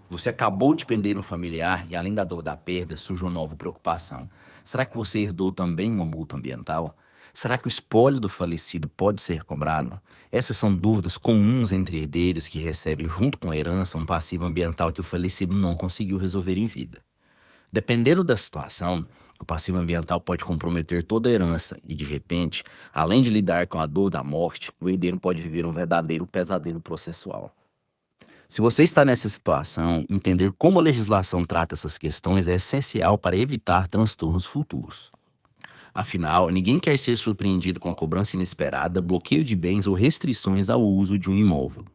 Você acabou de perder um familiar e, além da dor da perda, surge uma nova preocupação. Será que você herdou também uma multa ambiental? Será que o espólio do falecido pode ser cobrado? Essas são dúvidas comuns entre herdeiros que recebem, junto com a herança, um passivo ambiental que o falecido não conseguiu resolver em vida. Dependendo da situação, o passivo ambiental pode comprometer toda a herança e, de repente, além de lidar com a dor da morte, o herdeiro pode viver um verdadeiro pesadelo processual. Se você está nessa situação, entender como a legislação trata essas questões é essencial para evitar transtornos futuros. Afinal, ninguém quer ser surpreendido com a cobrança inesperada, bloqueio de bens ou restrições ao uso de um imóvel.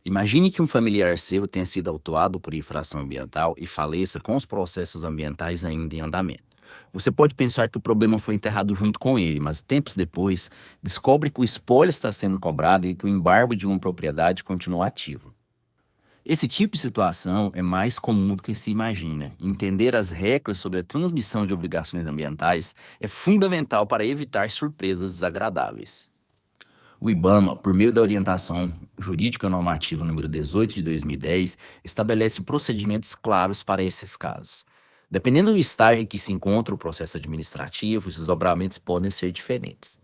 Imagine que um familiar seu tenha sido autuado por infração ambiental e faleça com os processos ambientais ainda em andamento. Você pode pensar que o problema foi enterrado junto com ele, mas tempos depois, descobre que o espólio está sendo cobrado e que o embargo de uma propriedade continua ativo. Esse tipo de situação é mais comum do que se imagina. Entender as regras sobre a transmissão de obrigações ambientais é fundamental para evitar surpresas desagradáveis. O IBAMA, por meio da Orientação Jurídica Normativa número 18 de 2010, estabelece procedimentos claros para esses casos. Dependendo do estágio em que se encontra o processo administrativo, os desdobramentos podem ser diferentes.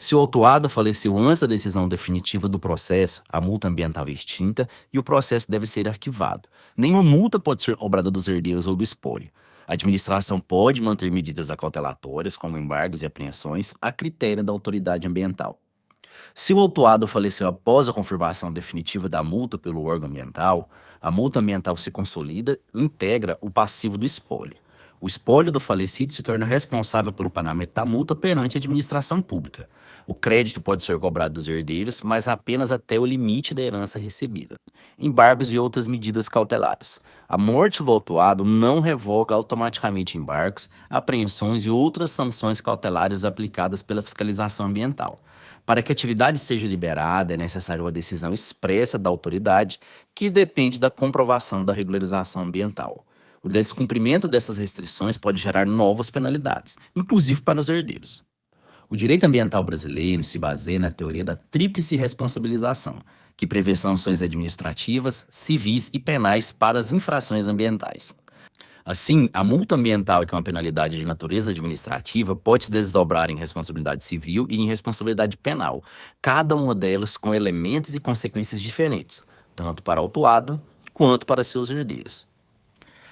Se o autuado faleceu antes da decisão definitiva do processo, a multa ambiental é extinta e o processo deve ser arquivado. Nenhuma multa pode ser cobrada dos herdeiros ou do espólio. A administração pode manter medidas acautelatórias, como embargos e apreensões, a critério da autoridade ambiental. Se o autuado faleceu após a confirmação definitiva da multa pelo órgão ambiental, a multa ambiental se consolida e integra o passivo do espólio. O espólio do falecido se torna responsável pelo pagamento da multa perante a administração pública. O crédito pode ser cobrado dos herdeiros, mas apenas até o limite da herança recebida. Embargos e outras medidas cautelares. A morte do autuado não revoga automaticamente embargos, apreensões e outras sanções cautelares aplicadas pela fiscalização ambiental. Para que a atividade seja liberada, é necessária uma decisão expressa da autoridade, que depende da comprovação da regularização ambiental. O descumprimento dessas restrições pode gerar novas penalidades, inclusive para os herdeiros. O direito ambiental brasileiro se baseia na teoria da tríplice responsabilização, que prevê sanções administrativas, civis e penais para as infrações ambientais. Assim, a multa ambiental, que é uma penalidade de natureza administrativa, pode se desdobrar em responsabilidade civil e em responsabilidade penal, cada uma delas com elementos e consequências diferentes, tanto para o autuado quanto para seus herdeiros.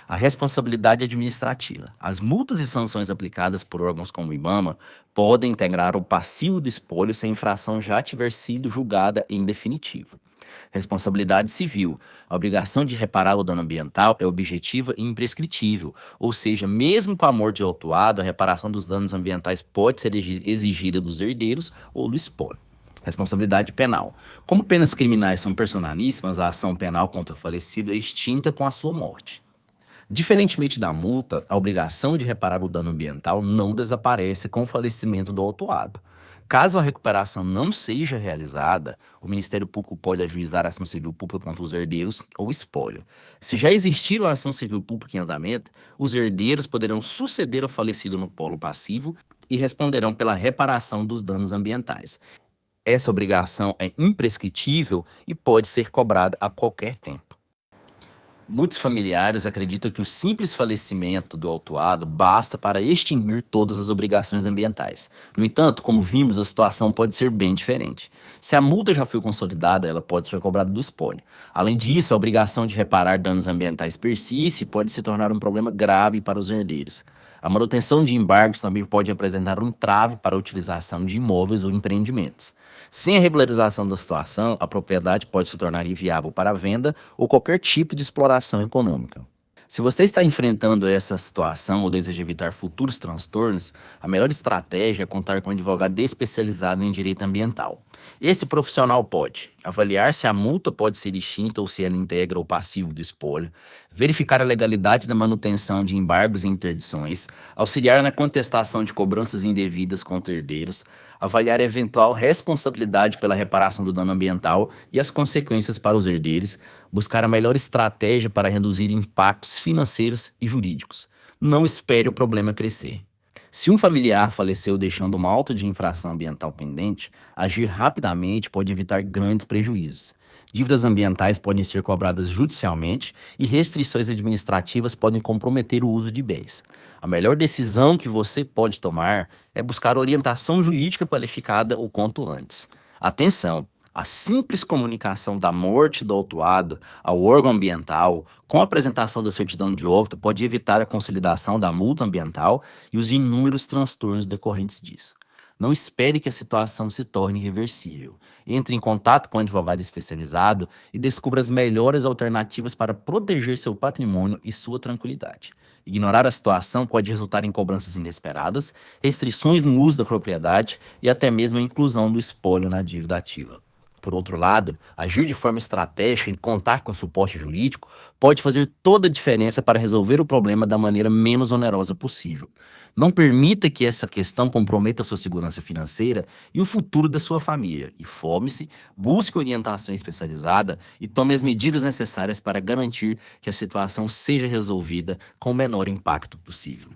A responsabilidade administrativa. As multas e sanções aplicadas por órgãos como o IBAMA podem integrar o passivo do espólio se a infração já tiver sido julgada em definitivo. Responsabilidade civil. A obrigação de reparar o dano ambiental é objetiva e imprescritível, ou seja, mesmo com a morte do autuado, a reparação dos danos ambientais pode ser exigida dos herdeiros ou do espólio. Responsabilidade penal. Como penas criminais são personalíssimas, a ação penal contra o falecido é extinta com a sua morte. Diferentemente da multa, a obrigação de reparar o dano ambiental não desaparece com o falecimento do autuado. Caso a recuperação não seja realizada, o Ministério Público pode ajuizar a ação civil pública contra os herdeiros ou espólio. Se já existir uma ação civil pública em andamento, os herdeiros poderão suceder ao falecido no polo passivo e responderão pela reparação dos danos ambientais. Essa obrigação é imprescritível e pode ser cobrada a qualquer tempo. Muitos familiares acreditam que o simples falecimento do autuado basta para extinguir todas as obrigações ambientais. No entanto, como vimos, a situação pode ser bem diferente. Se a multa já foi consolidada, ela pode ser cobrada do espólio. Além disso, a obrigação de reparar danos ambientais persiste e pode se tornar um problema grave para os herdeiros. A manutenção de embargos também pode apresentar um entrave para a utilização de imóveis ou empreendimentos. Sem a regularização da situação, a propriedade pode se tornar inviável para a venda ou qualquer tipo de exploração econômica. Se você está enfrentando essa situação ou deseja evitar futuros transtornos, a melhor estratégia é contar com um advogado especializado em direito ambiental. Esse profissional pode avaliar se a multa pode ser extinta ou se ela integra o passivo do espólio, verificar a legalidade da manutenção de embargos e interdições, auxiliar na contestação de cobranças indevidas contra herdeiros, avaliar a eventual responsabilidade pela reparação do dano ambiental e as consequências para os herdeiros, buscar a melhor estratégia para reduzir impactos financeiros e jurídicos. Não espere o problema crescer. Se um familiar faleceu deixando uma auto de infração ambiental pendente, agir rapidamente pode evitar grandes prejuízos. Dívidas ambientais podem ser cobradas judicialmente e restrições administrativas podem comprometer o uso de bens. A melhor decisão que você pode tomar é buscar orientação jurídica qualificada o quanto antes. Atenção! A simples comunicação da morte do autuado ao órgão ambiental, com a apresentação da certidão de óbito, pode evitar a consolidação da multa ambiental e os inúmeros transtornos decorrentes disso. Não espere que a situação se torne irreversível. Entre em contato com um advogado especializado e descubra as melhores alternativas para proteger seu patrimônio e sua tranquilidade. Ignorar a situação pode resultar em cobranças inesperadas, restrições no uso da propriedade e até mesmo a inclusão do espólio na dívida ativa. Por outro lado, agir de forma estratégica e contar com suporte jurídico pode fazer toda a diferença para resolver o problema da maneira menos onerosa possível. Não permita que essa questão comprometa a sua segurança financeira e o futuro da sua família. Informe-se, busque orientação especializada e tome as medidas necessárias para garantir que a situação seja resolvida com o menor impacto possível.